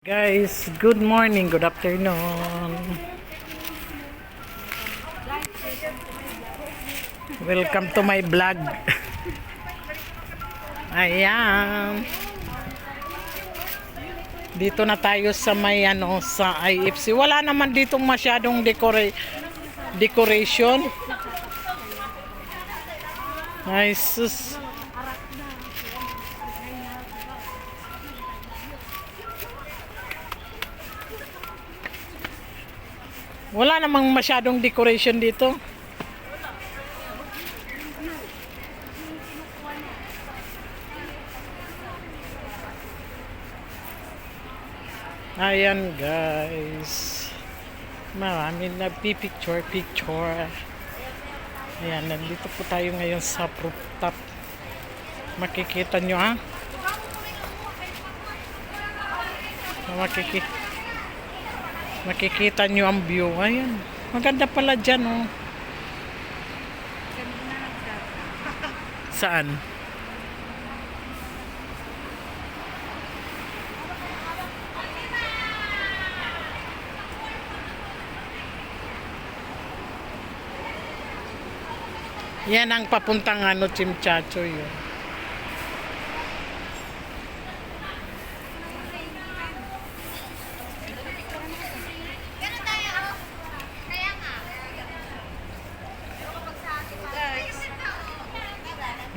Guys, good morning, good afternoon. Welcome to my vlog. Ayan. Dito na tayo sa may sa IFC. Wala naman ditong masyadong decoration. Ay sus. Wala namang masyadong decoration dito. Ayan guys. Maraming nagpipicture. Ayan, nandito po tayo ngayon sa rooftop. Makikita nyo ha. Makikita nyo ang view. Ayan. Maganda pala dyan, oh. Saan? Yan ang papuntang Chimchacho yun.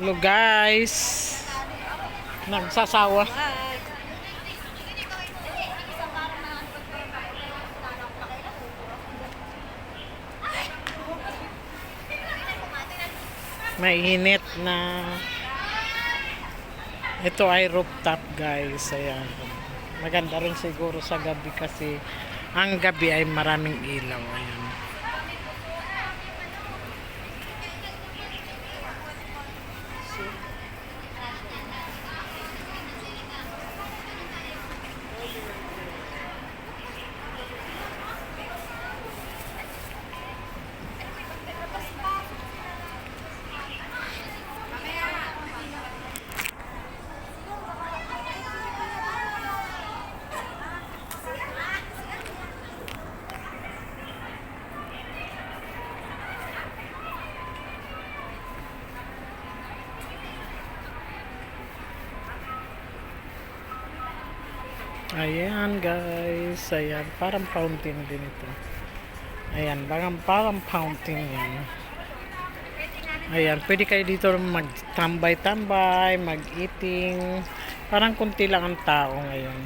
Hello guys. Nagsasawa. Mainit na. Ito ay rooftop guys. Ayan. Maganda rin siguro sa gabi kasi ang gabi ay maraming ilaw. Ayan. Ayan guys, ayan, parang fountain din ito. Ayan, parang fountain yan. Ayan, pwede kayo dito magtambay-tambay, mag-eating. Parang kunti lang ang tao ngayon.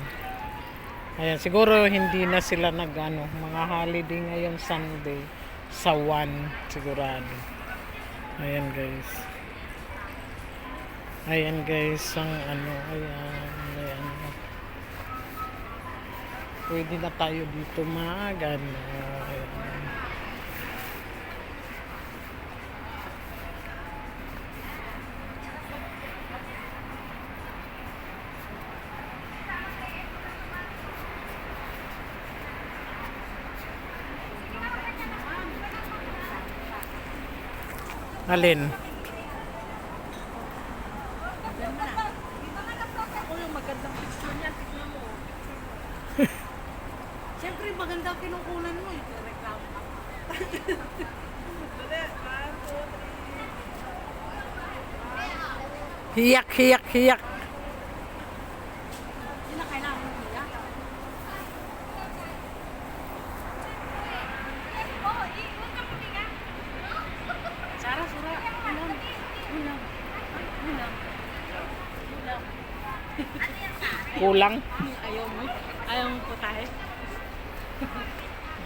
Ayan, siguro hindi na sila mga holiday ngayon Sunday sa 1 sigurado. Ayan guys. Ayan guys, ang ayan. Pwede na tayo dito Alin? Ako yung magandang picture niya, tignan mo. Siyempre maganda ang kinukunan mo, yung reklamo ka. Hiyak. Hindi na kailangan mo niya. Sara, ulam. Kulang. Ayaw mo po tayo.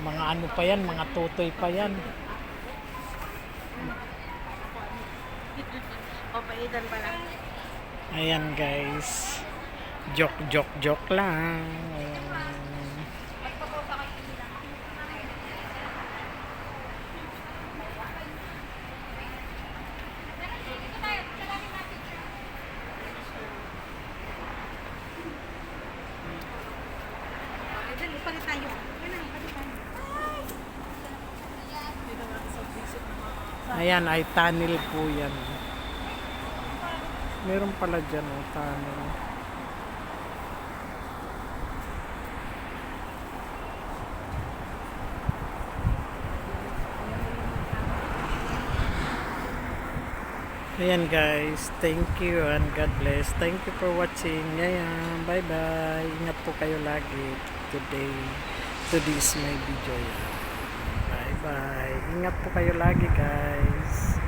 Mga pa yan, mga tutoy pa yan. Papaitan pa lang. Ayan guys. Joke lang. Ayan. Palit tayo. Ayan ay tunnel po yan. Meron pala dyan tunnel. Ayan guys, thank you and God bless. Thank you for watching. Ayan, bye bye. Ingat po kayo lagi today. Today is my video. Bye bye. Ingat po kayo lagi guys.